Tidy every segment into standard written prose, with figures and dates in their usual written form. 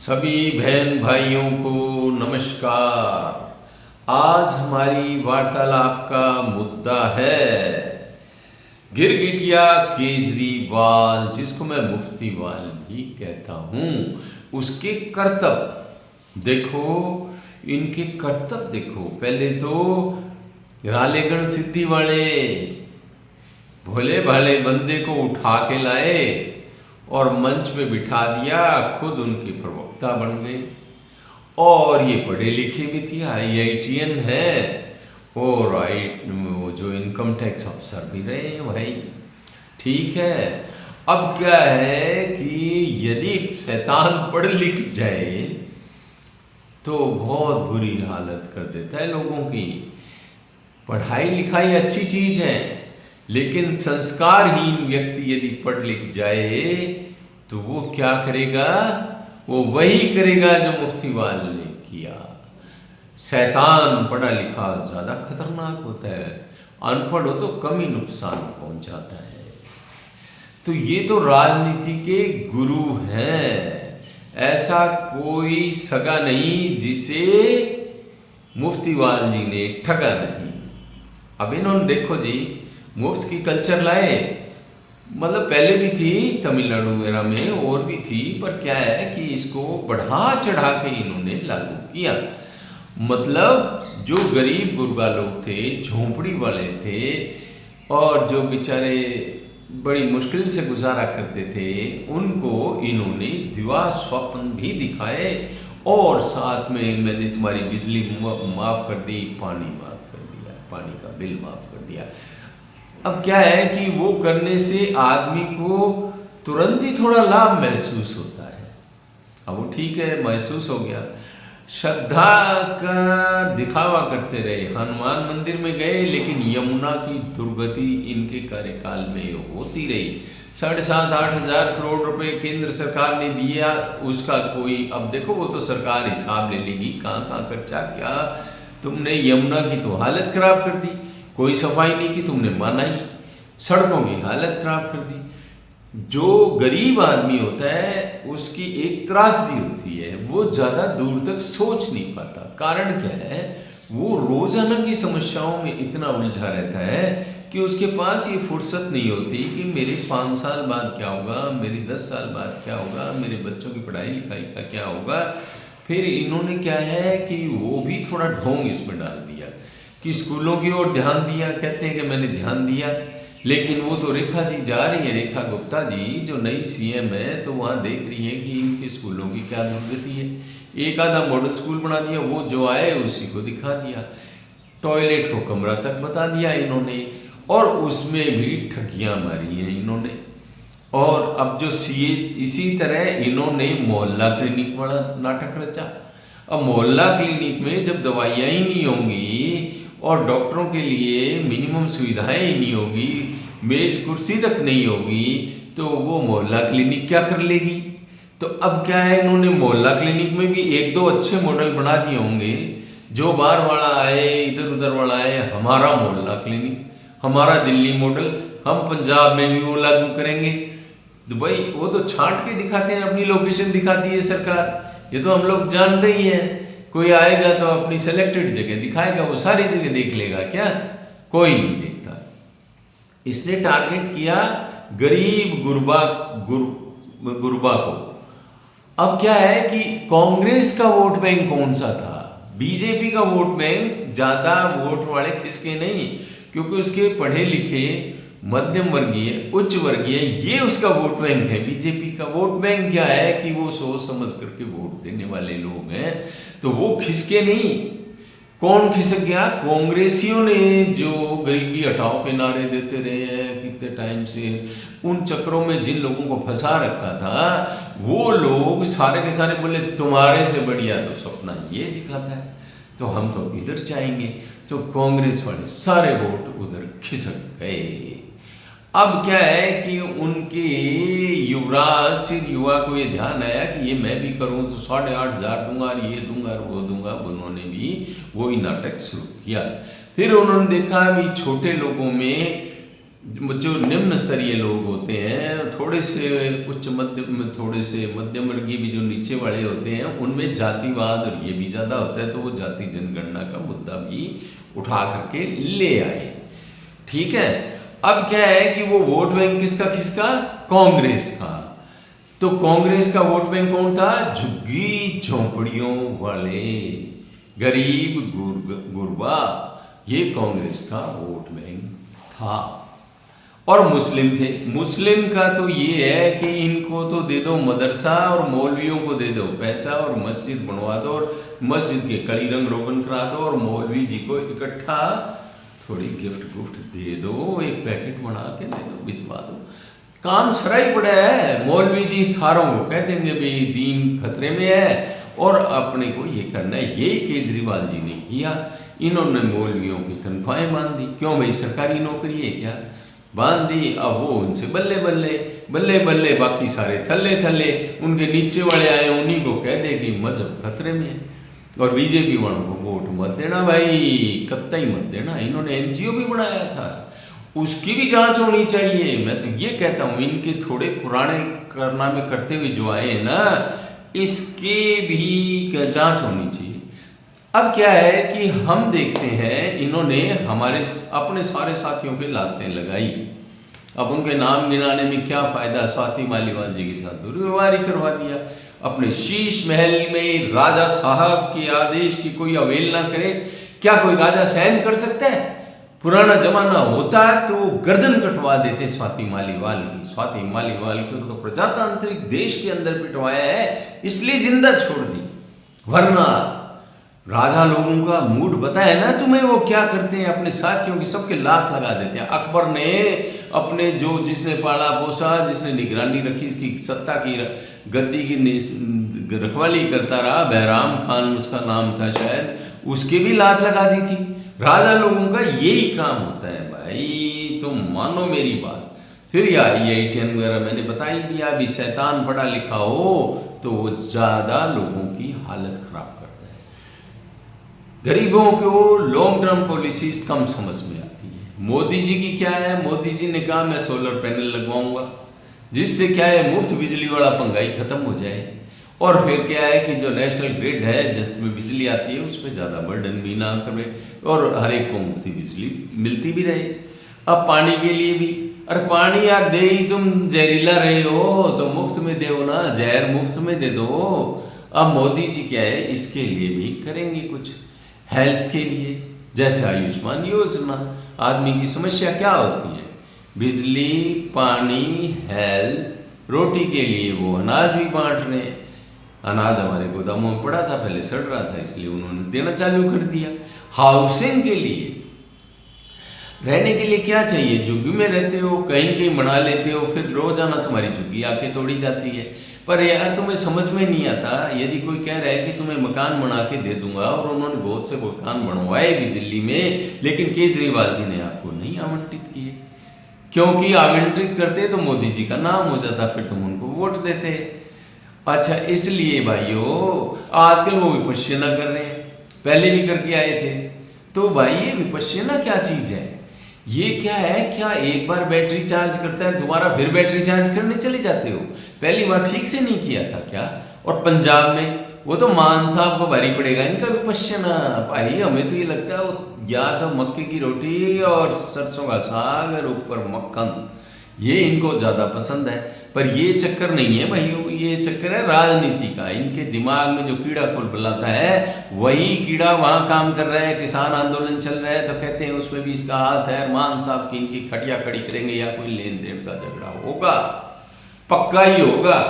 सभी बहन भाइयों को नमस्कार। आज हमारी वार्तालाप का मुद्दा है गिरगिटिया केजरीवाल, जिसको मैं मुफ्तीवाल भी कहता हूँ, उसके कर्तव्य देखो। इनके कर्तव्य देखो। पहले तो रालेगण सिद्धि वाले भोले भाले बंदे को उठा के लाए और मंच पे बिठा दिया, खुद उनके प्रवक्ता बन गए। और ये पढ़े लिखे भी थी, IITN है, और वो जो इनकम टैक्स अफसर भी रहे हैं भाई। ठीक है। अब क्या है कि यदि शैतान पढ़ लिख जाए तो बहुत बुरी हालत कर देता है लोगों की। पढ़ाई लिखाई अच्छी चीज है, लेकिन संस्कारहीन व्यक्ति यदि पढ़ लिख जाए तो वो क्या करेगा? वो वही करेगा जो मुफ्तीवाल ने किया। शैतान पढ़ा लिखा ज्यादा खतरनाक होता है, अनपढ़ हो तो कम ही नुकसान पहुंचाता है। तो ये तो राजनीति के गुरु हैं, ऐसा कोई सगा नहीं जिसे मुफ्तीवाल जी ने ठगा नहीं। अब इन्होंने देखो जी, मुफ्त की कल्चर लाए, मतलब पहले भी थी तमिलनाडु वगैरह में, और भी थी, पर क्या है कि इसको बढ़ा चढ़ा के इन्होंने लागू किया। मतलब जो गरीब गुरबा लोग थे, झोंपड़ी वाले थे, और जो बेचारे बड़ी मुश्किल से गुजारा करते थे, उनको इन्होंने दिवा स्वप्न भी दिखाए, और साथ में मैंने तुम्हारी बिजली माफ कर दी, पानी माफ कर दिया, पानी का बिल माफ कर दिया। अब क्या है कि वो करने से आदमी को तुरंत ही थोड़ा लाभ महसूस होता है। अब वो ठीक है, महसूस हो गया। श्रद्धा का दिखावा करते रहे, हनुमान मंदिर में गए, लेकिन यमुना की दुर्गति इनके कार्यकाल में होती रही। 7,500-8 हजार करोड़ रुपए केंद्र सरकार ने दिया, उसका कोई, अब देखो वो तो सरकार हिसाब ले लेगी कहाँ कहाँ खर्चा क्या। तुमने यमुना की तो हालत खराब कर दी, कोई सफाई नहीं की, तुमने माना ही, सड़कों की हालत खराब कर दी। जो गरीब आदमी होता है उसकी एक त्रासदी होती है, वो ज़्यादा दूर तक सोच नहीं पाता। कारण क्या है? वो रोजाना की समस्याओं में इतना उलझा रहता है कि उसके पास ये फुर्सत नहीं होती कि मेरे 5 साल बाद क्या होगा, मेरे 10 साल बाद क्या होगा, मेरे बच्चों की पढ़ाई लिखाई का क्या होगा। फिर इन्होंने क्या है कि वो भी थोड़ा ढोंग इसमें डाल दिया कि स्कूलों की ओर ध्यान दिया। कहते हैं कि मैंने ध्यान दिया, लेकिन वो तो रेखा जी जा रही है, रेखा गुप्ता जी जो नई CM है, तो वहाँ देख रही है कि इनके स्कूलों की क्या दुर्गति है। एक आधा मॉडल स्कूल बना दिया, वो जो आए उसी को दिखा दिया, टॉयलेट को कमरा तक बता दिया इन्होंने, और उसमें भी ठगियाँ मारी हैं इन्होंने। और अब जो CA, इसी तरह इन्होंने मोहल्ला क्लिनिक बड़ा नाटक रचा। अब मोहल्ला क्लिनिक में जब दवाइयाँ ही नहीं होंगी और डॉक्टरों के लिए मिनिमम सुविधाएं ही नहीं होगी, मेज कुर्सी तक नहीं होगी, तो वो मोहल्ला क्लिनिक क्या कर लेगी? तो अब क्या है, इन्होंने मोहल्ला क्लिनिक में भी 1-2 अच्छे मॉडल बना दिए होंगे। जो बाहर वाला आए, इधर उधर वाला आए, हमारा मोहल्ला क्लिनिक, हमारा दिल्ली मॉडल, हम पंजाब में भी वो लागू करेंगे। तो भाई वो तो छांट के दिखाते हैं, अपनी लोकेशन दिखाती है सरकार, ये तो हम लोग जानते ही हैं। कोई आएगा तो अपनी सेलेक्टेड जगह दिखाएगा, वो सारी जगह देख लेगा क्या? कोई नहीं देखता। इसने टारगेट किया गरीब गुरबा को। अब क्या है कि कांग्रेस का वोट बैंक कौन सा था? बीजेपी का वोट बैंक ज्यादा वोट वाले किसके नहीं, क्योंकि उसके पढ़े लिखे, मध्यम वर्गीय, उच्च वर्गीय, ये उसका वोट बैंक है। बीजेपी का वोट बैंक क्या है कि वो सोच समझ करके वोट देने वाले लोग हैं, तो वो खिसके नहीं। कौन खिसक गया? कांग्रेसियों ने, जो गरीबी हटाओ के नारे देते रहे हैं कितने टाइम से, उन चक्रों में जिन लोगों को फंसा रखा था, वो लोग सारे के सारे बोले तुम्हारे से बढ़िया तो सपना ये दिखाता है, तो हम तो इधर चाहेंगे। तो कांग्रेस वाले सारे वोट उधर खिसक गए। अब क्या है कि उनके युवराज युवा को ये ध्यान आया कि ये मैं भी करूं तो 8,500 दूंगा, और ये दूंगा और वो दूंगा। उन्होंने भी वही नाटक शुरू किया। फिर उन्होंने देखा भी छोटे लोगों में जो निम्न स्तरीय लोग होते हैं, थोड़े से उच्च मध्यम, थोड़े से मध्यम वर्गीय भी जो नीचे वाले होते हैं, उनमें जातिवाद और ये भी ज़्यादा होता है, तो वो जाति जनगणना का मुद्दा भी उठा करके ले आए। ठीक है, अब क्या है कि वो वोट बैंक किसका, कांग्रेस का। तो कांग्रेस का वोट बैंक कौन था? झुग्गी झोंपड़ियों वाले, गरीब गुरबा, ये कांग्रेस का वोट बैंक था। और मुस्लिम थे। मुस्लिम का तो ये है कि इनको तो दे दो मदरसा और मौलवियों को दे दो पैसा और मस्जिद बनवा दो और मस्जिद के कड़ी रंग रोगन करा दो और मौलवी जी को इकट्ठा थोड़ी गिफ्ट दे दो, एक पैकेट बना के दे दो, भिजवा दो। काम सरा ही पड़ा है। मौलवी जी सारों को कह देंगे भाई दीन खतरे में है और अपने को ये करना है। यही केजरीवाल जी ने किया। इन्होंने मौलवियों की तनख्वाहें बांध दी। क्यों भाई, सरकारी नौकरी है क्या? बांध दी। अब वो उनसे बल्ले बल्ले बाकी सारे थल्ले उनके नीचे वाले आए, उन्हीं को कह दे कि मजहब खतरे में है और बीजेपी वालों को वोट मत देना भाई, कतई मत देना। इन्होंने एनजीओ भी बनाया था, उसकी भी जांच होनी चाहिए। मैं तो ये कहता हूँ इनके थोड़े पुराने कारनामे करते हुए जो आए हैं ना, इसके भी जांच होनी चाहिए। अब क्या है कि हम देखते हैं इन्होंने हमारे अपने सारे साथियों के लातें लगाई। अब उनके नाम गिनाने में क्या फायदा। स्वाति मालीवाल जी के साथ दुर्व्यवहार ही करवा दिया। अपने शीश महल में राजा साहब के आदेश की कोई अवहेलना करे, क्या कोई राजा सहन कर सकता है? पुराना जमाना होता है तो गर्दन कटवा देते स्वाति मालीवाल की। स्वाति मालीवाल को तो प्रजातांत्रिक देश के अंदर पिटवाया है, इसलिए जिंदा छोड़ दी। वरना राजा लोगों का मूड बताया ना तुम्हें, वो क्या करते हैं, अपने साथियों की सबके लात लगा देते हैं। अकबर ने अपने जिसने पाला पोसा, जिसने निगरानी रखी, इसकी सत्ता की गद्दी की रखवाली करता रहा, बहराम खान उसका नाम था शायद, उसके भी लात लगा दी थी। राजा लोगों का यही काम होता है भाई, तुम मानो मेरी बात। फिर या IITN वगैरह मैंने बता ही दिया। अभी शैतान पढ़ा लिखा हो तो वो ज़्यादा लोगों की हालत खराब करता है। गरीबों को लॉन्ग टर्म पॉलिसीज कम समझ में आती है। मोदी जी की क्या है, मोदी जी ने कहा मैं सोलर पैनल लगवाऊंगा, जिससे क्या है मुफ्त बिजली वाला पंगा ही खत्म हो जाए। और फिर क्या है कि जो नेशनल ग्रिड है जिसमें बिजली आती है उस पर ज़्यादा बर्डन भी ना करे और हर एक को मुफ्त बिजली मिलती भी रहे। अब पानी के लिए भी, अरे पानी यार दे ही तुम जहरीला रहे हो तो मुफ्त में दो ना, जहर मुफ्त में दे दो। अब मोदी जी क्या है इसके लिए भी करेंगे कुछ, हेल्थ के लिए, जैसे आयुष्मान योजना। आदमी की समस्या क्या होती है, बिजली, पानी, हेल्थ, रोटी के लिए वो अनाज भी बांट रहे हैं। अनाज हमारे गोदामों में पड़ा था, पहले सड़ रहा था, इसलिए उन्होंने देना चालू कर दिया। हाउसिंग के लिए, रहने के लिए क्या चाहिए, झुग्गी में रहते हो, कहीं कहीं बना लेते हो, फिर रोजाना तुम्हारी झुग्गी आके तोड़ी जाती है। पर यार तुम्हें समझ में नहीं आता, यदि कोई कह रहा है कि तुम्हें मकान बना के दे दूंगा, और उन्होंने बहुत से मकान बनवाए भी दिल्ली में, लेकिन केजरीवाल जी ने आपको नहीं आवंटित किए, क्योंकि आवंटित करते तो मोदी जी का नाम हो जाता, फिर तुम उनको वोट देते। अच्छा, इसलिए भाइयों आजकल वो विपश्यना कर रहे हैं, पहले भी करके आए थे। तो भाई ये विपश्यना क्या चीज है, ये क्या है, क्या एक बार बैटरी चार्ज करता है दोबारा फिर बैटरी चार्ज करने चले जाते हो? पहली बार ठीक से नहीं किया था क्या? और पंजाब में वो तो मान साहब को भारी पड़ेगा इनका विपश्यना। भाई हमें तो ये लगता है वो या तो मक्के की रोटी और सरसों का साग और ऊपर मक्खन, ये इनको ज़्यादा पसंद है। पर ये चक्कर नहीं है भाइयों, ये चक्कर है राजनीति का। इनके दिमाग में जो कीड़ा कुल बुलाता है वही कीड़ा वहाँ काम कर रहा है। किसान आंदोलन चल रहा है तो कहते हैं उसमें भी इसका हाथ है। मान साहब की इनकी खटिया खड़ी करेंगे या कोई लेन देन का झगड़ा होगा, पक्का ही होगा।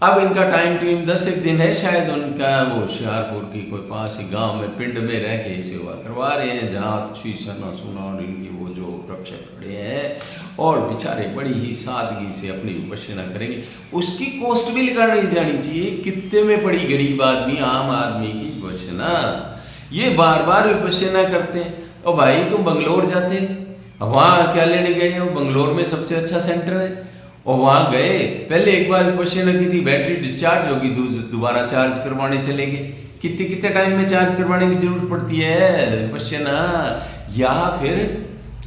अब इनका टाइम टीम 10 एक दिन है शायद उनका, वो होशियारपुर की कोई पास ही गांव में पिंड में रह के सेवा करवा रहे हैं, जहाँ अच्छी सना सुना और इनकी वो जो रक्षक खड़े हैं और बेचारे बड़ी ही सादगी से अपनी विपश्यना करेंगे। उसकी कॉस्ट भी लगानी जानी चाहिए, कितने में पड़ी गरीब आदमी, आम आदमी की विपश्यना। ये बार बार विपश्यना करते हैं। और भाई तुम बंगलोर जाते, वहाँ क्या लेने गए हो? बंगलोर में सबसे अच्छा सेंटर है और वहाँ गए, पहले एक बार विपश्यना की थी, बैटरी डिस्चार्ज होगी, दोबारा चार्ज करवाने चले गए। कितने टाइम में चार्ज करवाने की जरूरत पड़ती है विपश्यना? या फिर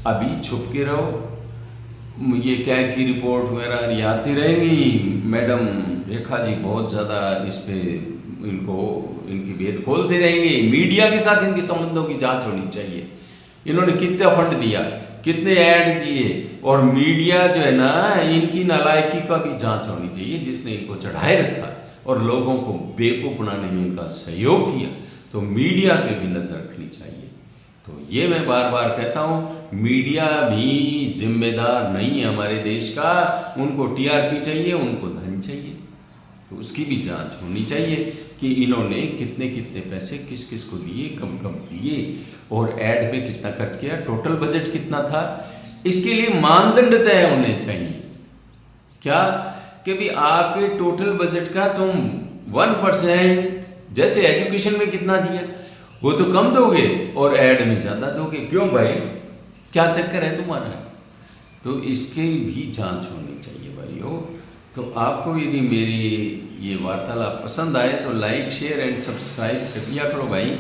अभी छुप के रहो, ये क्या है कि रिपोर्ट वगैरह ये आती रहेंगी, मैडम रेखा जी बहुत ज़्यादा इस पे इनको इनकी भेद खोलते रहेंगे। मीडिया के साथ इनके संबंधों की जांच होनी चाहिए। इन्होंने कितना फंड दिया, कितने ऐड दिए, और मीडिया जो है ना, इनकी नालायकी का भी जांच होनी चाहिए। जिसने इनको चढ़ाए रखा और लोगों को बेवकूफ़ बनाने में इनका सहयोग किया, तो मीडिया पे भी नज़र रखनी चाहिए। तो ये मैं बार बार कहता हूँ, मीडिया भी जिम्मेदार नहीं है हमारे देश का। उनको टीआरपी चाहिए, उनको धन चाहिए, तो उसकी भी जांच होनी चाहिए कि इन्होंने कितने कितने पैसे किस किस को दिए, कब कब दिए, और ऐड पे कितना खर्च किया, टोटल बजट कितना था। इसके लिए मानदंड तय होने चाहिए। क्या कि भी आपके टोटल बजट का तुम 1%, जैसे एजुकेशन में कितना दिया वो तो कम दोगे और ऐड में ज़्यादा दोगे, क्यों भाई, क्या चक्कर है तुम्हारा? तो इसके भी जांच होनी चाहिए भाइयों। तो आपको यदि मेरी ये वार्तालाप पसंद आए तो लाइक, शेयर एंड सब्सक्राइब कर दिया करो भाई।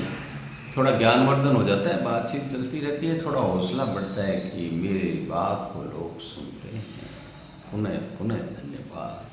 थोड़ा ज्ञानवर्धन हो जाता है, बातचीत चलती रहती है, थोड़ा हौसला बढ़ता है कि मेरी बात को लोग सुनते हैं। पुनः पुनः धन्यवाद।